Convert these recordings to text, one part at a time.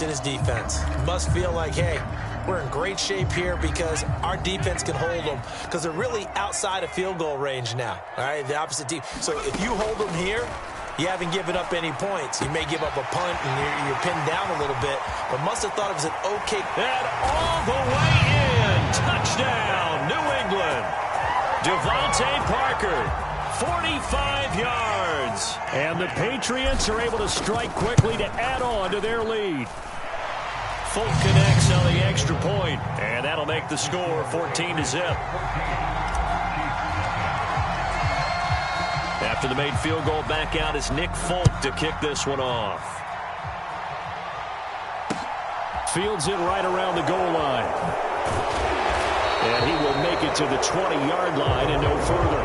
in his defense. Must feel like, hey, we're in great shape here because our defense can hold them because they're really outside of field goal range now. All right, the opposite team. So if you hold them here, you haven't given up any points. You may give up a punt and you're pinned down a little bit, but must have thought it was an okay. And all the way in. Touchdown, New England. Devontae Parker, 45 yards. And the Patriots are able to strike quickly to add on to their lead. Folk connects on the extra point, and that'll make the score 14-0. After the made field goal, back out is Nick Folk to kick this one off. Fields it right around the goal line. And he will make it to the 20-yard line and no further.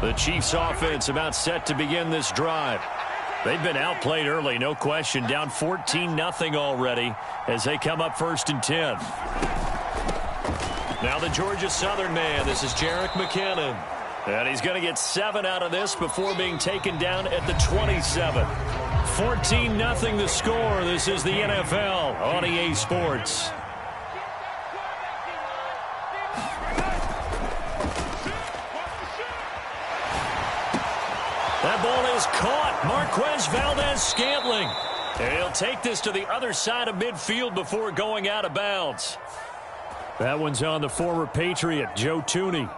The Chiefs offense about set to begin this drive. They've been outplayed early, no question. Down 14-0 already as they come up 1st and 10. Now the Georgia Southern man. This is Jerick McKinnon. And he's going to get 7 out of this before being taken down at the 27. 14-0 the score. This is the NFL on EA Sports. That ball is caught. Marquez Valdez-Scantling. And he'll take this to the other side of midfield before going out of bounds. That one's on the former Patriot, Joe Thuney.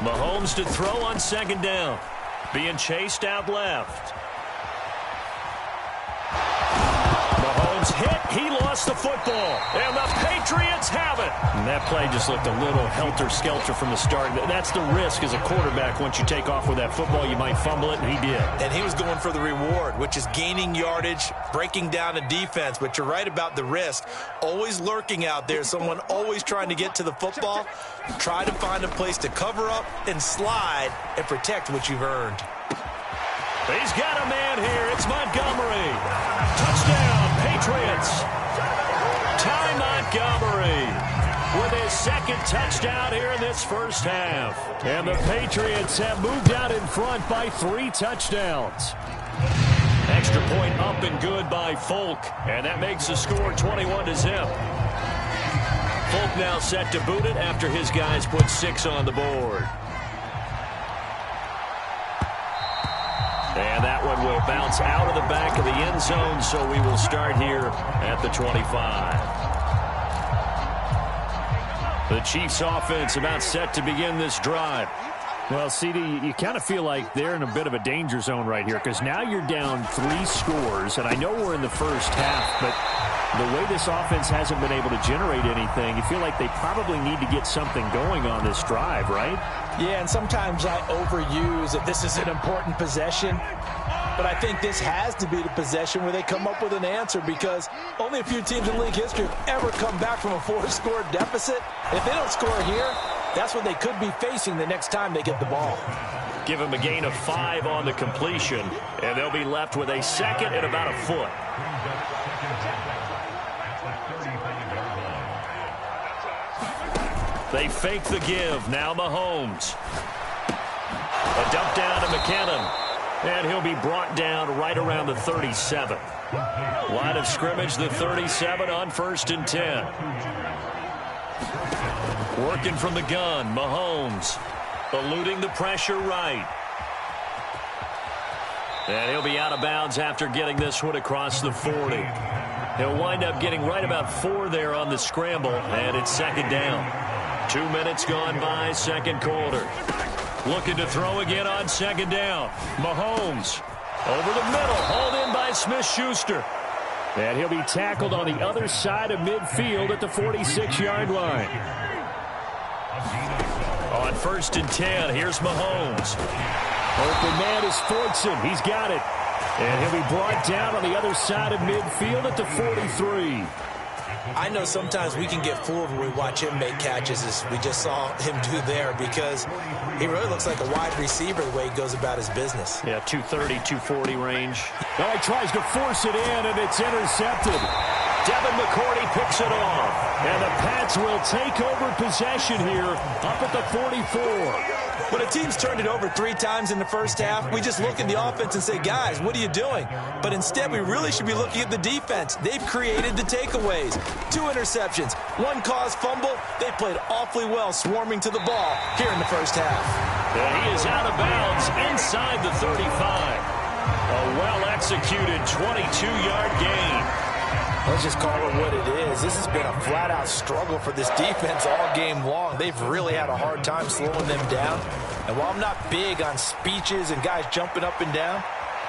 Mahomes to throw on 2nd down. Being chased out left. Mahomes hit. He lost the football. And the Patriots have it. And that play just looked a little helter-skelter from the start. That's the risk as a quarterback. Once you take off with that football, you might fumble it, and he did. And he was going for the reward, which is gaining yardage, breaking down a defense. But you're right about the risk. Always lurking out there. Someone always trying to get to the football. Try to find a place to cover up and slide and protect what you've earned. He's got a man here. It's Montgomery. Touchdown, Patriots. Ty Montgomery with his 2nd touchdown here in this first half. And the Patriots have moved out in front by 3 touchdowns. Extra point up and good by Folk. And that makes the score 21-0. Folk now set to boot it after his guys put 6 on the board. And that one will bounce out of the back of the end zone, so we will start here at the 25. The Chiefs offense about set to begin this drive. Well, CD, you kind of feel like they're in a bit of a danger zone right here because now you're down 3 scores, and I know we're in the first half, but the way this offense hasn't been able to generate anything, you feel like they probably need to get something going on this drive, right? Yeah, and sometimes I overuse that this is an important possession. But I think this has to be the possession where they come up with an answer because only a few teams in league history have ever come back from a 4-score deficit. And if they don't score here, that's what they could be facing the next time they get the ball. Give them a gain of 5 on the completion, and they'll be left with a 2nd and about a foot. They fake the give. Now Mahomes. A dump down to McKinnon. And he'll be brought down right around the 37. Line of scrimmage, the 37 on 1st and 10. Working from the gun, Mahomes. Eluding the pressure right. And he'll be out of bounds after getting this one across the 40. He'll wind up getting right about 4 there on the scramble, and it's 2nd down. 2 minutes gone by, 2nd quarter. Looking to throw again on 2nd down. Mahomes over the middle, hauled in by Smith-Schuster. And he'll be tackled on the other side of midfield at the 46-yard line. On 1st and 10, here's Mahomes. Open man is Fordson. He's got it. And he'll be brought down on the other side of midfield at the 43. I know sometimes we can get fooled when we watch him make catches, as we just saw him do there, because he really looks like a wide receiver the way he goes about his business. Yeah, 230, 240 range. Now he tries to force it in, and it's intercepted. Devin McCourty picks it off. And the Pats will take over possession here up at the 44. When a team's turned it over 3 times in the first half, we just look at the offense and say, guys, what are you doing? But instead, we really should be looking at the defense. They've created the takeaways. 2 interceptions, 1 caused fumble. They played awfully well swarming to the ball here in the first half. And he is out of bounds inside the 35. A well-executed 22-yard gain. Let's just call it what it is. This has been a flat-out struggle for this defense all game long. They've really had a hard time slowing them down. And while I'm not big on speeches and guys jumping up and down,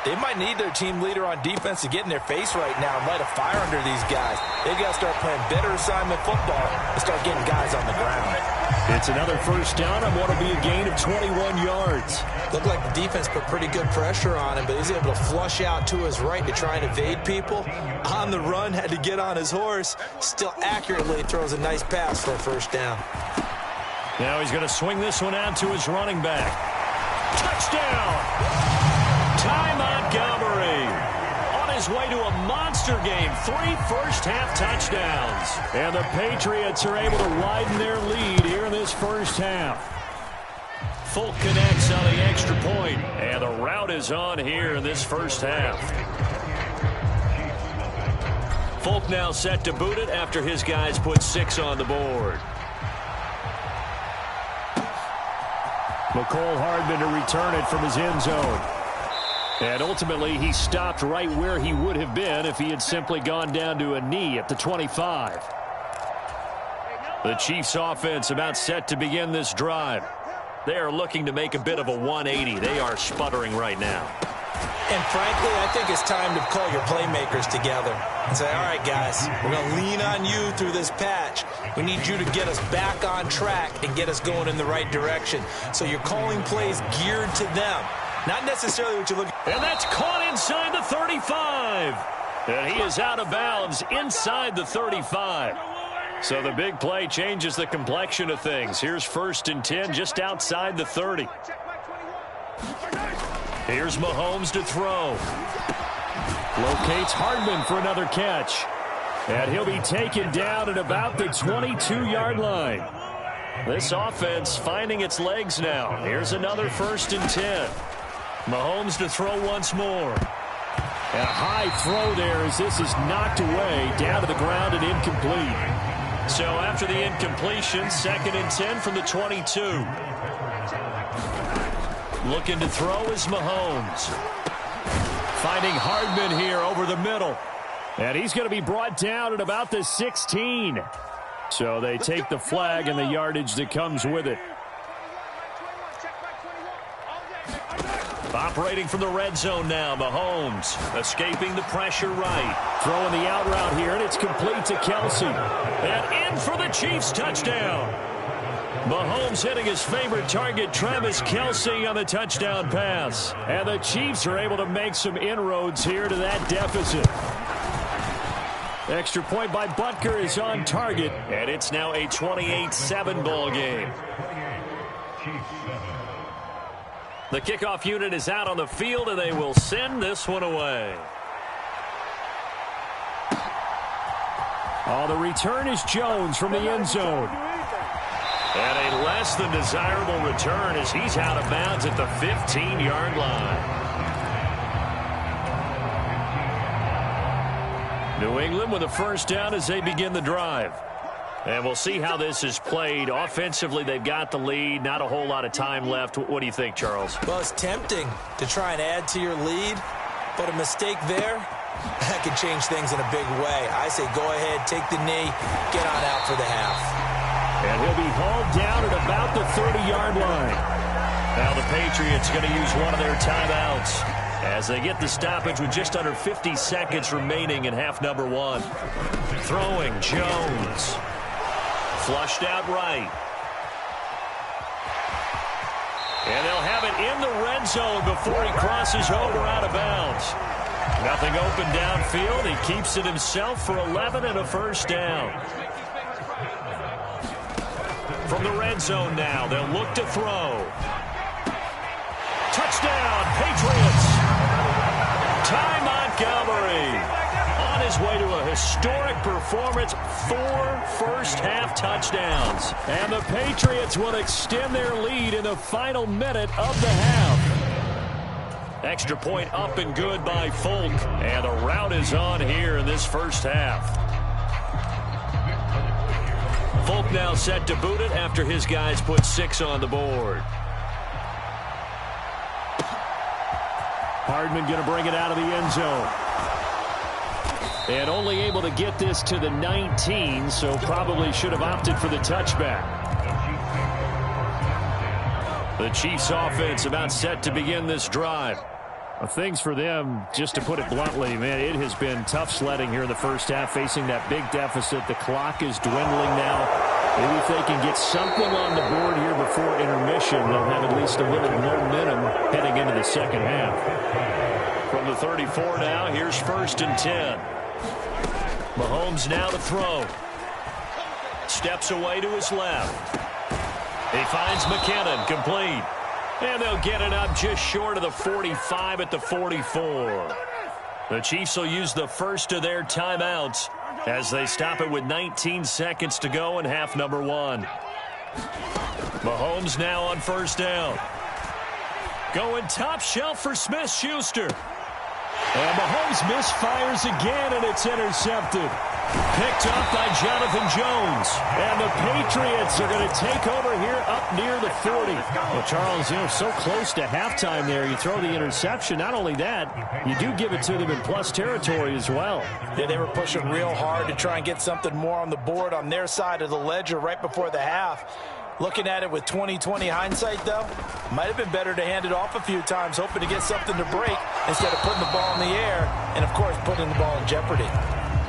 they might need their team leader on defense to get in their face right now and light a fire under these guys. They've got to start playing better assignment football and start getting guys on the ground. It's another first down on what will be a gain of 21 yards. Looked like the defense put pretty good pressure on him, but he's able to flush out to his right to try and evade people. On the run, had to get on his horse. Still accurately throws a nice pass for a first down. Now he's going to swing this one out to his running back. Touchdown! Ty Montgomery on his way to a monster game. 3 first-half touchdowns. And the Patriots are able to widen their lead here in this first half. Folk connects on the extra point, and the route is on here in this first half. Folk now set to boot it after his guys put 6 on the board. McCole Hardman to return it from his end zone. And ultimately, he stopped right where he would have been if he had simply gone down to a knee at the 25. The Chiefs offense about set to begin this drive. They are looking to make a bit of a 180. They are sputtering right now. And frankly, I think it's time to call your playmakers together and say, all right, guys, we're going to lean on you through this patch. We need you to get us back on track and get us going in the right direction. So you're calling plays geared to them. Not necessarily what you're looking for. And that's caught inside the 35. And he is out of bounds inside the 35. So the big play changes the complexion of things. Here's 1st and 10 just outside the 30. Here's Mahomes to throw. Locates Hardman for another catch. And he'll be taken down at about the 22-yard line. This offense finding its legs now. Here's another 1st and 10. Mahomes to throw once more. And a high throw there as this is knocked away down to the ground and incomplete. So after the incompletion, 2nd and 10 from the 22. Looking to throw is Mahomes. Finding Hardman here over the middle. And he's going to be brought down at about the 16. So they take the flag and the yardage that comes with it. Operating from the red zone now, Mahomes escaping the pressure right. Throwing the out route here, and it's complete to Kelsey. And in for the Chiefs touchdown. Mahomes hitting his favorite target, Travis Kelsey, on the touchdown pass. And the Chiefs are able to make some inroads here to that deficit. Extra point by Butker is on target, and it's now a 28-7 ball game. The kickoff unit is out on the field, and they will send this one away. Oh, the return is Jones from the end zone. And a less than desirable return as he's out of bounds at the 15-yard line. New England with a first down as they begin the drive. And we'll see how this is played. Offensively, they've got the lead. Not a whole lot of time left. What do you think, Charles? Well, it's tempting to try and add to your lead, but a mistake there, that could change things in a big way. I say go ahead, take the knee, get on out for the half. And he'll be hauled down at about the 30-yard line. Now the Patriots going to use one of their timeouts as they get the stoppage with just under 50 seconds remaining in half number 1. Throwing Jones. Flushed out right. And they'll have it in the red zone before he crosses over out of bounds. Nothing open downfield. He keeps it himself for 11 and a first down. From the red zone now, they'll look to throw. Touchdown, Patriots. Ty Montgomery on his way to a historic performance, 4 first-half touchdowns. And the Patriots will extend their lead in the final minute of the half. Extra point up and good by Folk. And the rout is on here in this first half. Folk now set to boot it after his guys put 6 on the board. Hardman going to bring it out of the end zone. And only able to get this to the 19, so probably should have opted for the touchback. The Chiefs offense about set to begin this drive. Well, things for them, just to put it bluntly, man, it has been tough sledding here in the first half, facing that big deficit. The clock is dwindling now. Maybe if they can get something on the board here before intermission, they'll have at least a little momentum heading into the second half. From the 34 now, here's 1st and 10. Mahomes now to throw. Steps away to his left. He finds McKinnon, complete. And they'll get it up just short of the 45 at the 44. The Chiefs will use the first of their timeouts as they stop it with 19 seconds to go in half number 1. Mahomes now on 1st down. Going top shelf for Smith-Schuster. And Mahomes misfires again, and it's intercepted. Picked up by Jonathan Jones. And the Patriots are going to take over here up near the 40. Well, Charles, so close to halftime there. You throw the interception. Not only that, you do give it to them in plus territory as well. Yeah, they were pushing real hard to try and get something more on the board on their side of the ledger right before the half. Looking at it with 20/20 hindsight, though, might have been better to hand it off a few times, hoping to get something to break instead of putting the ball in the air and, of course, putting the ball in jeopardy.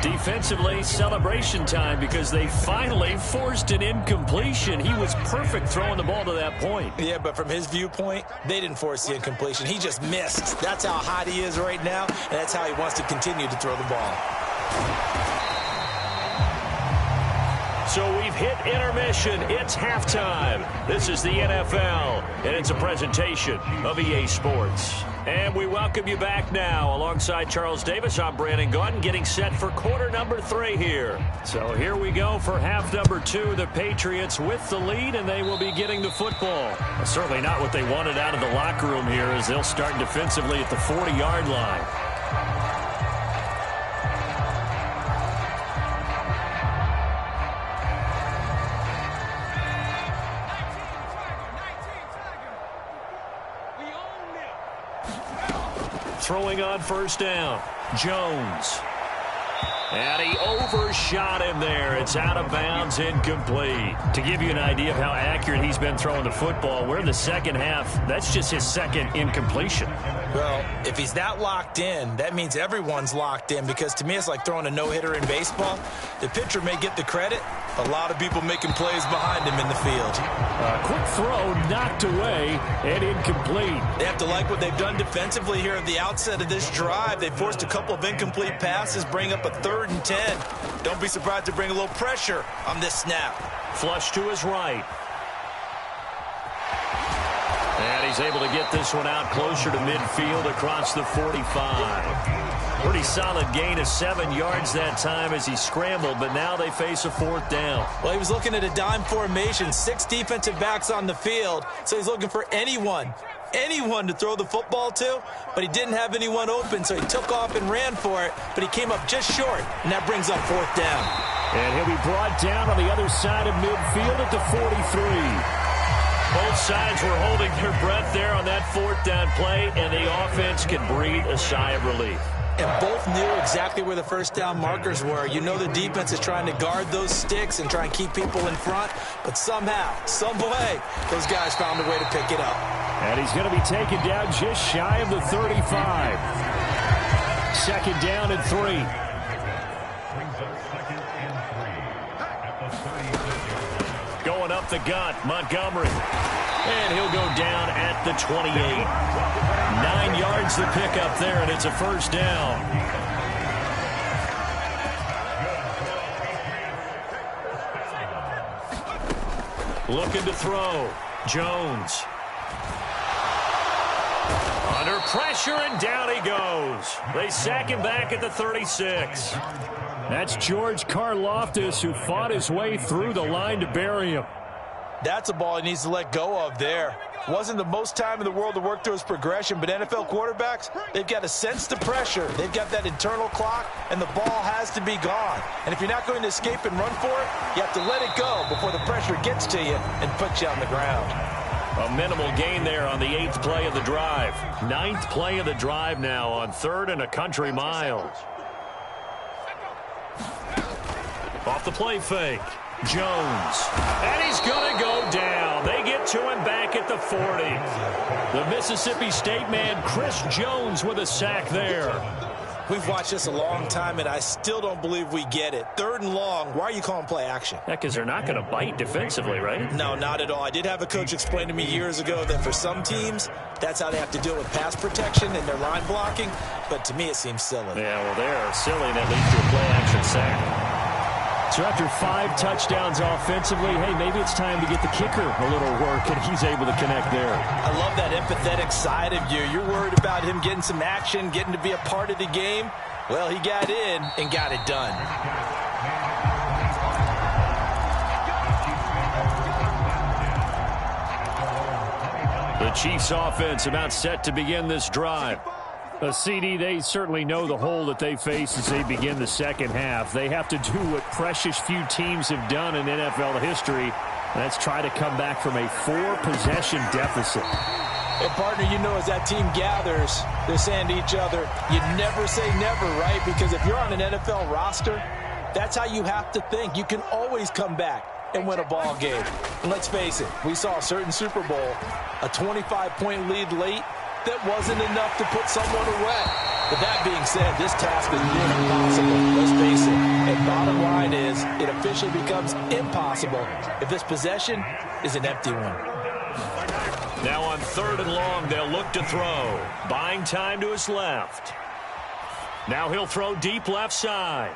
Defensively, celebration time because they finally forced an incompletion. He was perfect throwing the ball to that point. Yeah, but from his viewpoint, they didn't force the incompletion. He just missed. That's how hot he is right now, and that's how he wants to continue to throw the ball. So we've hit intermission. It's halftime. This is the NFL, and it's a presentation of EA Sports. And we welcome you back now. Alongside Charles Davis, I'm Brandon Gaudin, getting set for quarter number 3 here. So here we go for half number 2. The Patriots with the lead, and they will be getting the football. Well, certainly not what they wanted out of the locker room here, as they'll start defensively at the 40-yard line. Throwing on 1st down, Jones. And he overshot him there. It's out of bounds, incomplete. To give you an idea of how accurate he's been throwing the football, we're in the second half. That's just his second incompletion. Well, if he's that locked in, that means everyone's locked in, because to me it's like throwing a no-hitter in baseball. The pitcher may get the credit. A lot of people making plays behind him in the field. Quick throw knocked away and incomplete. They have to like what they've done defensively here at the outset of this drive. They forced a couple of incomplete passes, bring up a 3rd and 10. Don't be surprised to bring a little pressure on this snap. Flush to his right. And he's able to get this one out closer to midfield across the 45. Pretty solid gain of 7 yards that time as he scrambled, but now they face a 4th down. Well, he was looking at a dime formation, 6 defensive backs on the field, so he's looking for anyone to throw the football to, but he didn't have anyone open, so he took off and ran for it, but he came up just short, and that brings up 4th down. And he'll be brought down on the other side of midfield at the 43. Both sides were holding their breath there on that 4th down play, and the offense can breathe a sigh of relief. And both knew exactly where the 1st down markers were. You know the defense is trying to guard those sticks and try and keep people in front, but somehow, some way, those guys found a way to pick it up. And he's going to be taken down just shy of the 35. 2nd down and 3. Going up the gut, Montgomery. And he'll go down at the 28. 9 yards to pick up there, and it's a 1st down. Looking to throw. Jones. Under pressure, and down he goes. They sack him back at the 36. That's George Karlaftis, who fought his way through the line to bury him. That's a ball he needs to let go of there. Wasn't the most time in the world to work through his progression, but NFL quarterbacks, they've got to sense the pressure. They've got that internal clock, and the ball has to be gone. And if you're not going to escape and run for it, you have to let it go before the pressure gets to you and puts you on the ground. A minimal gain there on the 8th play of the drive. 9th play of the drive now on 3rd and a country mile. Off the play fake. Jones. And he's going to go down. They get to him back at the 40. The Mississippi State man, Chris Jones, with a sack there. We've watched this a long time, and I still don't believe we get it. 3rd and long, why are you calling play action? Yeah, because they're not going to bite defensively, right? No, not at all. I did have a coach explain to me years ago that for some teams, that's how they have to deal with pass protection and their line blocking. But to me, it seems silly. Yeah, well, they're silly, and that leads to a play action sack. So after 5 touchdowns offensively, hey, maybe it's time to get the kicker a little work, and he's able to connect there. I love that empathetic side of you. You're worried about him getting some action, getting to be a part of the game. Well, he got in and got it done. The Chiefs offense about set to begin this drive. CD, they certainly know the hole that they face as they begin the second half. They have to do what precious few teams have done in NFL history. That's try to come back from a 4-possession deficit. And, partner, you know as that team gathers, they're saying to each other, you never say never, right? Because if you're on an NFL roster, that's how you have to think. You can always come back and win a ball game. And let's face it, we saw a certain Super Bowl, a 25-point lead late, that wasn't enough to put someone away. But that being said, this task is near impossible. Let's face it. And bottom line is, it officially becomes impossible if this possession is an empty one. Now on 3rd and long, they'll look to throw. Buying time to his left. Now he'll throw deep left side.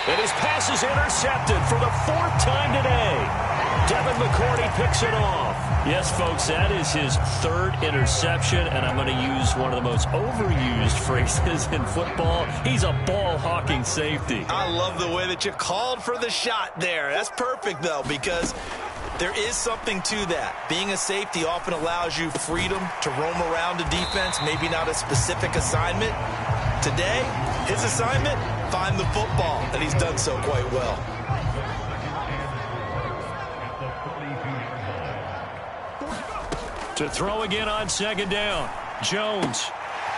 And his pass is intercepted for the 4th time today. Devin McCourty picks it off. Yes, folks, that is his 3rd interception, and I'm going to use one of the most overused phrases in football. He's a ball-hawking safety. I love the way that you called for the shot there. That's perfect, though, because there is something to that. Being a safety often allows you freedom to roam around a defense, maybe not a specific assignment. Today, his assignment, find the football, and he's done so quite well. To throw again on 2nd down. Jones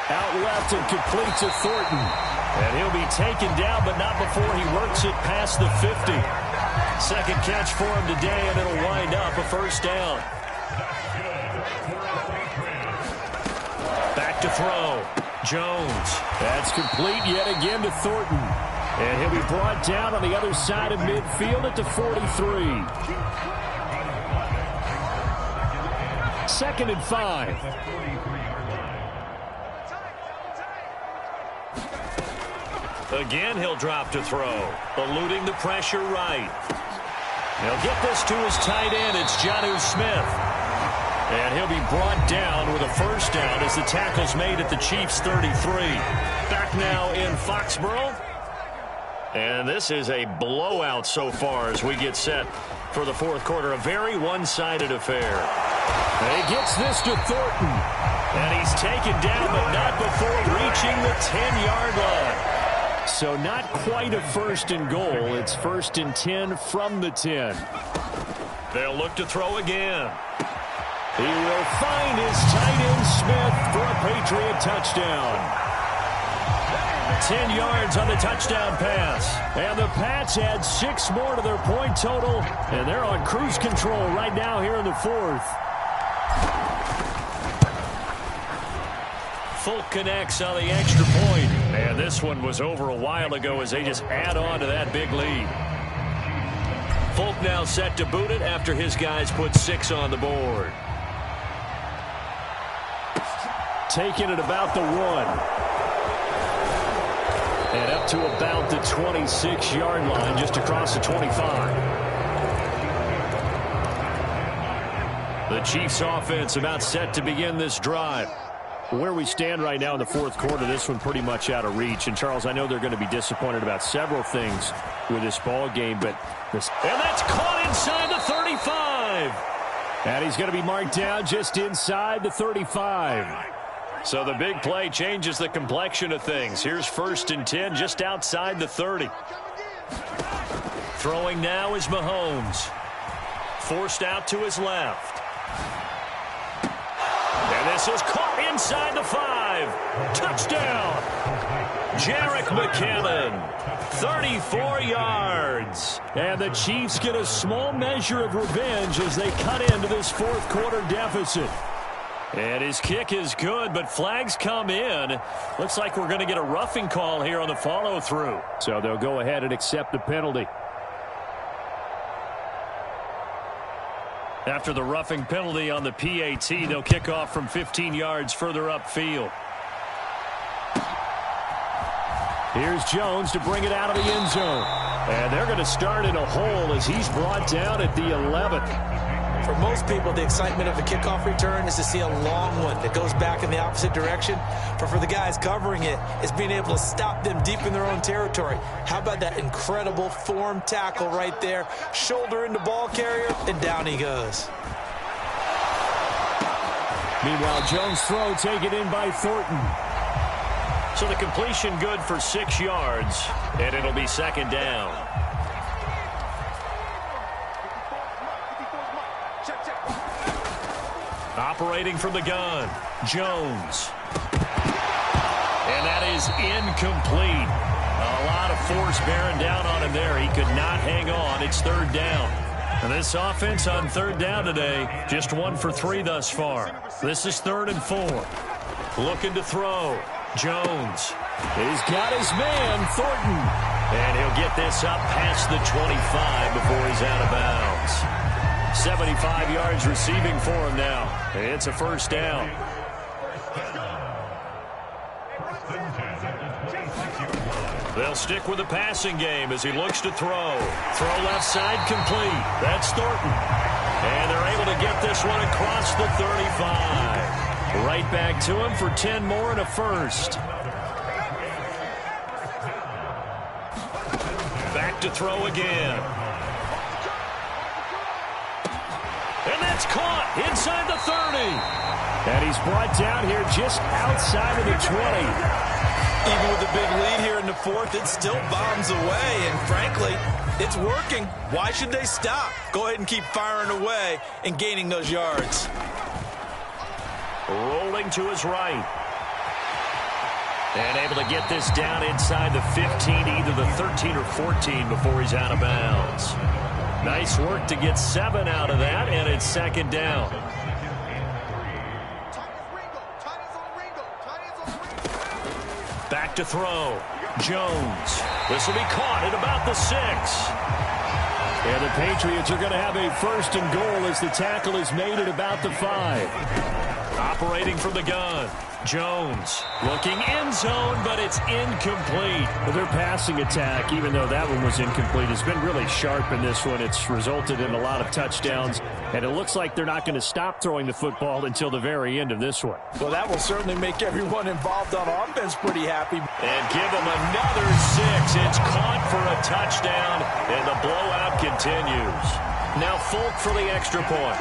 out left and complete to Thornton. And he'll be taken down, but not before he works it past the 50. 2nd catch for him today, and it'll wind up a 1st down. Back to throw. Jones. That's complete yet again to Thornton. And he'll be brought down on the other side of midfield at the 43. 2nd and 5. Again, he'll drop to throw. Eluding the pressure right. He'll get this to his tight end. It's Jonnu Smith. And he'll be brought down with a 1st down as the tackle's made at the Chiefs' 33. Back now in Foxborough. And this is a blowout so far as we get set for the 4th quarter. A very one-sided affair. And he gets this to Thornton. And he's taken down, but not before reaching the 10-yard line. So not quite a 1st and goal. It's 1st and 10 from the 10. They'll look to throw again. He will find his tight end Smith for a Patriot touchdown. 10 yards on the touchdown pass. And the Pats add 6 more to their point total. And they're on cruise control right now here in the 4th. Folk connects on the extra point. And this one was over a while ago as they just add on to that big lead. Folk now set to boot it after his guys put 6 on the board. Taking it about the 1. And up to about the 26-yard line, just across the 25. The Chiefs offense about set to begin this drive. Where we stand right now in the fourth quarter, this one pretty much out of reach. And, Charles, I know they're going to be disappointed about several things with this ball game, but this... And that's caught inside the 35. And he's going to be marked down just inside the 35. So the big play changes the complexion of things. Here's 1st and 10 just outside the 30. Throwing now is Mahomes. Forced out to his left. And this is caught inside the 5. Touchdown. Jerick McKinnon. 34 yards. And the Chiefs get a small measure of revenge as they cut into this fourth quarter deficit. And his kick is good, but flags come in. Looks like we're going to get a roughing call here on the follow-through. So they'll go ahead and accept the penalty. After the roughing penalty on the PAT, they'll kick off from 15 yards further upfield. Here's Jones to bring it out of the end zone. And they're going to start in a hole as he's brought down at the 11th. For most people, the excitement of a kickoff return is to see a long one that goes back in the opposite direction. But for the guys covering it, it's being able to stop them deep in their own territory. How about that incredible form tackle right there? Shoulder into ball carrier, and down he goes. Meanwhile, Jones' throw taken in by Thornton. So the completion good for 6 yards, and it'll be 2nd down. Operating from the gun, Jones. And that is incomplete. A lot of force bearing down on him there. He could not hang on. It's 3rd down. And this offense on 3rd down today, just 1 for 3 thus far. This is 3rd and 4. Looking to throw. Jones. He's got his man, Thornton. And he'll get this up past the 25 before he's out of bounds. 75 yards receiving for him now. It's a 1st down. They'll stick with the passing game as he looks to throw. Throw left side complete. That's Thornton. And they're able to get this one across the 35. Right back to him for 10 more and a 1st. Back to throw again. And that's caught inside the 30. And he's brought down here just outside of the 20. Even with the big lead here in the 4th, it still bombs away. And frankly, it's working. Why should they stop? Go ahead and keep firing away and gaining those yards. Rolling to his right. And able to get this down inside the 15, either the 13 or 14 before he's out of bounds. Nice work to get 7 out of that, and it's 2nd down. Back to throw. Jones. This will be caught at about the 6. And the Patriots are going to have a 1st and goal as the tackle is made at about the 5. Operating from the gun. Jones looking end zone, but it's incomplete. Well, their passing attack, even though that one was incomplete, has been really sharp in this one. It's resulted in a lot of touchdowns, and it looks like they're not going to stop throwing the football until the very end of this one. Well, that will certainly make everyone involved on offense pretty happy. And give them another 6. It's caught for a touchdown, and the blowout continues. Now Folk for the extra point.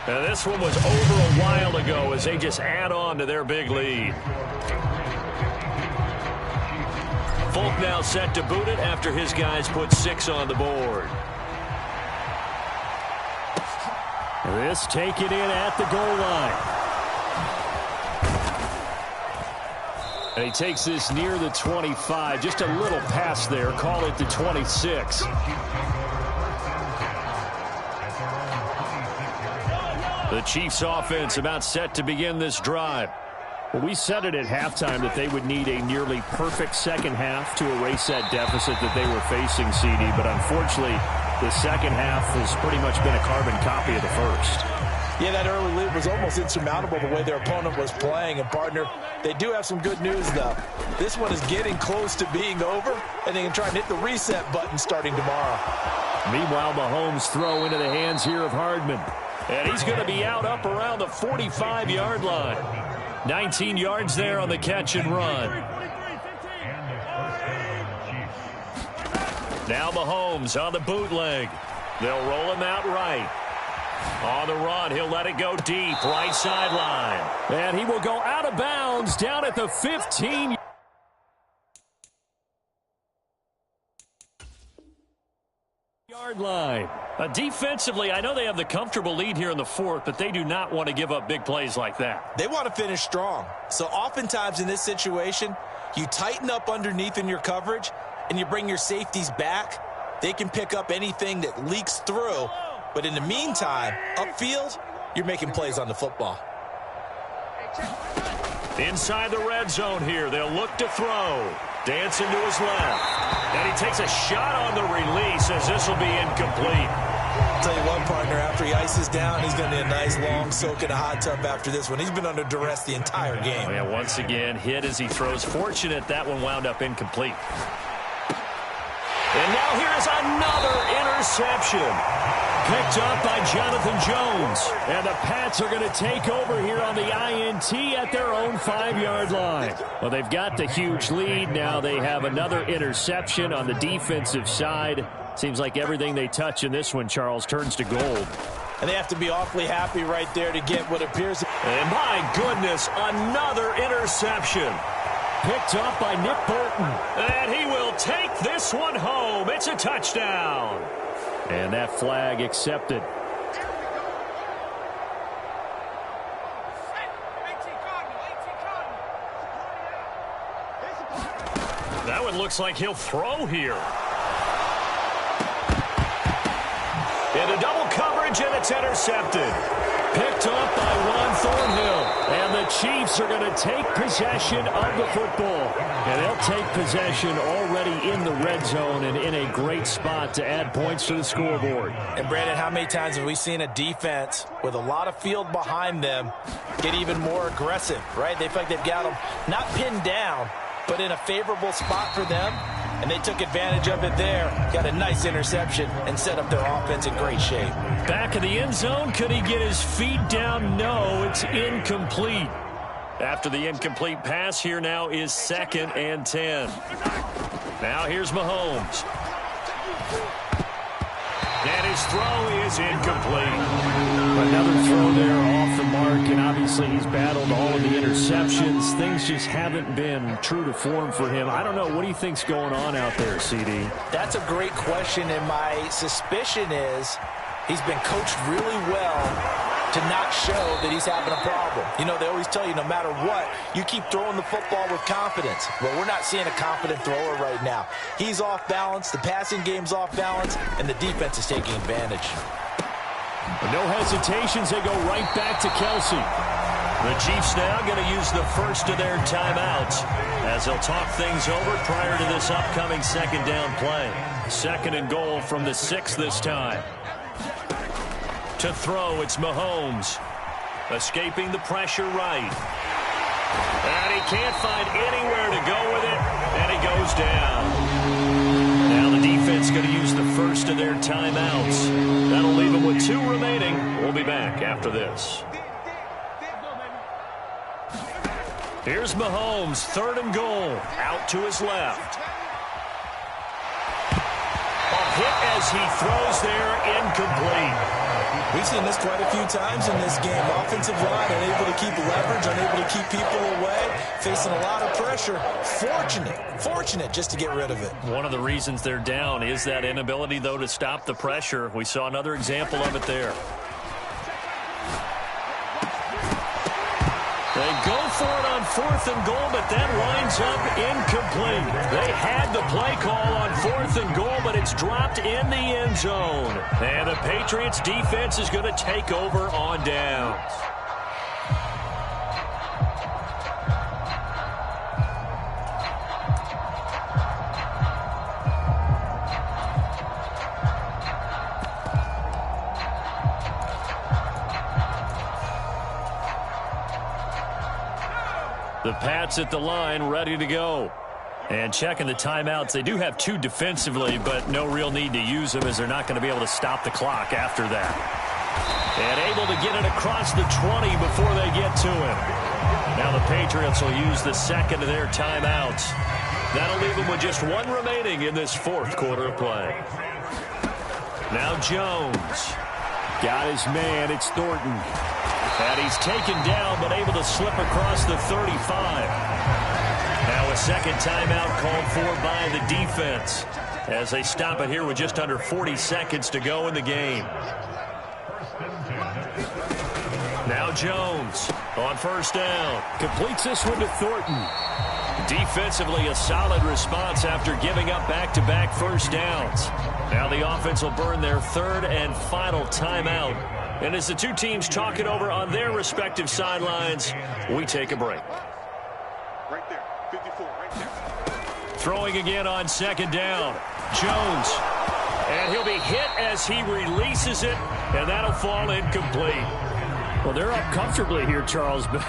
Now this one was over a while ago as they just add on to their big lead. Folk now set to boot it after his guys put 6 on the board. This taken in at the goal line. And he takes this near the 25. Just a little pass there. Call it the 26. The Chiefs offense about set to begin this drive. Well, we said it at halftime that they would need a nearly perfect second half to erase that deficit that they were facing, CD. But unfortunately, the second half has pretty much been a carbon copy of the first. Yeah, that early lead was almost insurmountable the way their opponent was playing. And, partner, they do have some good news, though. This one is getting close to being over, and they can try and hit the reset button starting tomorrow. Meanwhile, Mahomes' throw into the hands here of Hardman. And he's going to be out up around the 45-yard line. 19 yards there on the catch and run. Now Mahomes on the bootleg. They'll roll him out right. On the run, he'll let it go deep, right sideline. And he will go out of bounds down at the 15-yard line. Defensively, I know they have the comfortable lead here in the fourth, but they do not want to give up big plays like that. They want to finish strong. So oftentimes in this situation, you tighten up underneath in your coverage, and you bring your safeties back. They can pick up anything that leaks through. But in the meantime, upfield, you're making plays on the football. Inside the red zone here, they'll look to throw. Dancing to his left. And he takes a shot on the release as this will be incomplete. I'll tell you what, partner, after he ices down, he's going to need a nice long soak in a hot tub after this one. He's been under duress the entire game. Oh, yeah, once again, hit as he throws. Fortunate that one wound up incomplete. And now here is another interception. Picked up by Jonathan Jones. And the Pats are going to take over here on the INT at their own 5-yard line. Well, they've got the huge lead. Now they have another interception on the defensive side. Seems like everything they touch in this one, Charles, turns to gold. And they have to be awfully happy right there to get what appears to... And my goodness, another interception. Picked up by Nick Bolton. And he will take this one home. It's a touchdown. And that flag accepted. That one looks like he'll throw here. Into double coverage, and it's intercepted. Picked up by Ron Thornhill. And the Chiefs are going to take possession of the football. And they'll take possession already in the red zone and in a great spot to add points to the scoreboard. And, Brandon, how many times have we seen a defense with a lot of field behind them get even more aggressive, right? They feel like they've got them not pinned down, but in a favorable spot for them. And they took advantage of it there. Got a nice interception and set up their offense in great shape. Back of the end zone. Could he get his feet down? No, it's incomplete. After the incomplete pass, here now is 2nd and 10. Now here's Mahomes. And his throw is incomplete. Another throw there off the mark, and obviously he's battled all of the interceptions. Things just haven't been true to form for him. I don't know. What do you think's going on out there, CD? That's a great question, and my suspicion is he's been coached really well to not show that he's having a problem. You know, they always tell you no matter what, you keep throwing the football with confidence. Well, we're not seeing a confident thrower right now. He's off balance, the passing game's off balance, and the defense is taking advantage. No hesitations, they go right back to Kelsey. The Chiefs now going to use the first of their timeouts as they'll talk things over prior to this upcoming 2nd down play. 2nd and goal from the 6 this time. To throw, it's Mahomes. Escaping the pressure right. And he can't find anywhere to go with it, and he goes down. Now the defense going to use the first of their timeouts. That'll leave them with 2 remaining. We'll be back after this. Here's Mahomes, 3rd and goal. Out to his left. A hit as he throws there, incomplete. We've seen this quite a few times in this game. Offensive line unable to keep leverage, unable to keep people away, facing a lot of pressure. Fortunate just to get rid of it. One of the reasons they're down is that inability, though, to stop the pressure. We saw another example of it there. They go for it on 4th and goal, but that winds up incomplete. They had the play call on 4th and goal, but it's dropped in the end zone. And the Patriots defense is going to take over on downs. The Pats at the line, ready to go. And checking the timeouts, they do have 2 defensively, but no real need to use them as they're not going to be able to stop the clock after that. And able to get it across the 20 before they get to him. Now the Patriots will use the second of their timeouts. That'll leave them with just 1 remaining in this 4th quarter of play. Now Jones. Got his man. It's Thornton. And he's taken down, but able to slip across the 35. Now a second timeout called for by the defense as they stop it here with just under 40 seconds to go in the game. Now Jones on first down. Completes this one to Thornton. Defensively, a solid response after giving up back-to-back first downs. Now the offense will burn their 3rd and final timeout. And as the 2 teams talk it over on their respective sidelines, we take a break. Right there, 54, right there. Throwing again on second down. Jones. And he'll be hit as he releases it, and that'll fall incomplete. Well, they're up comfortably here, Charles, but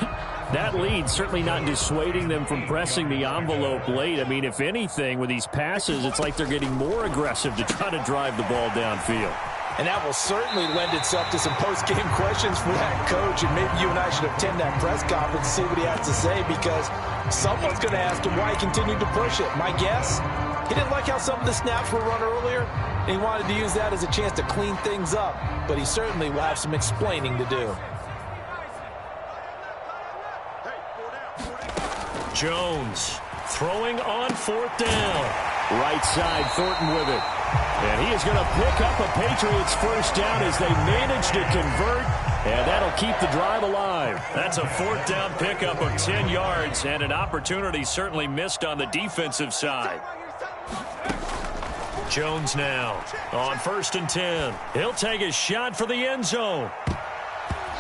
that lead certainly not dissuading them from pressing the envelope late. I mean, if anything, with these passes, it's like they're getting more aggressive to try to drive the ball downfield. And that will certainly lend itself to some post-game questions for that coach. And maybe you and I should attend that press conference and see what he has to say, because someone's going to ask him why he continued to push it. My guess, he didn't like how some of the snaps were run earlier, and he wanted to use that as a chance to clean things up. But he certainly will have some explaining to do. Jones throwing on 4th down. Right side, Thornton with it. And he is going to pick up a Patriots first down as they manage to convert, and that'll keep the drive alive. That's a 4th down pickup of 10 yards, and an opportunity certainly missed on the defensive side. Jones now on 1st and 10. He'll take a shot for the end zone.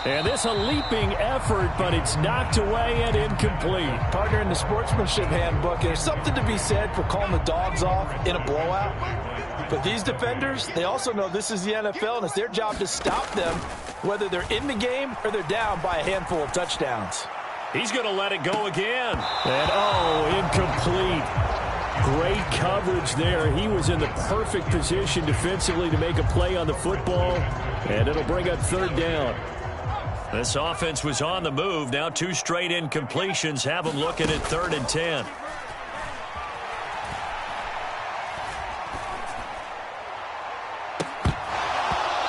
And this a leaping effort, but it's knocked away and incomplete. Partner, in the sportsmanship handbook, there's something to be said for calling the dogs off in a blowout. But these defenders, they also know this is the NFL, and it's their job to stop them, whether they're in the game or they're down by a handful of touchdowns. He's going to let it go again. And, incomplete. Great coverage there. He was in the perfect position defensively to make a play on the football, and it'll bring up 3rd down. This offense was on the move. Now 2 straight incompletions have them looking at 3rd and 10.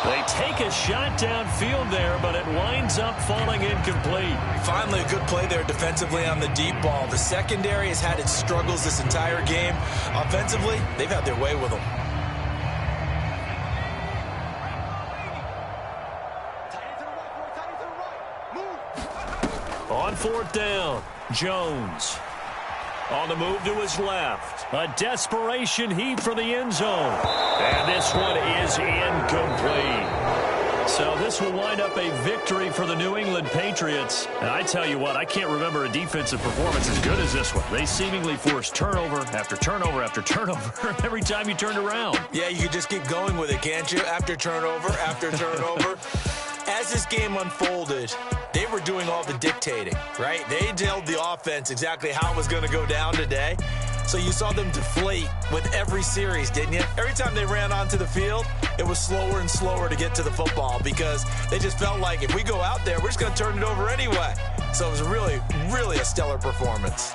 They take a shot downfield there, but it winds up falling incomplete. Finally, a good play there defensively on the deep ball. The secondary has had its struggles this entire game. Offensively, they've had their way with them. On 4th down, Jones. On the move to his left. A desperation heave for the end zone. And this one is incomplete. So this will wind up a victory for the New England Patriots. And I tell you what, I can't remember a defensive performance as good as this one. They seemingly forced turnover after turnover after turnover every time you turned around. Yeah, you could just keep going with it, can't you? After turnover, after turnover. As this game unfolded, they were doing all the dictating, right? They told the offense exactly how it was going to go down today. So you saw them deflate with every series, didn't you? Every time they ran onto the field, it was slower and slower to get to the football because they just felt like if we go out there, we're just going to turn it over anyway. So it was really, really a stellar performance.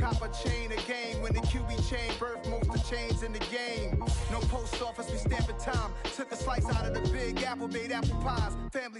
cop a chain of game. When the QB chain birth most of chains in the game. No post office, we stamping time. Took a slice out of the Big Apple, made apple pies. Family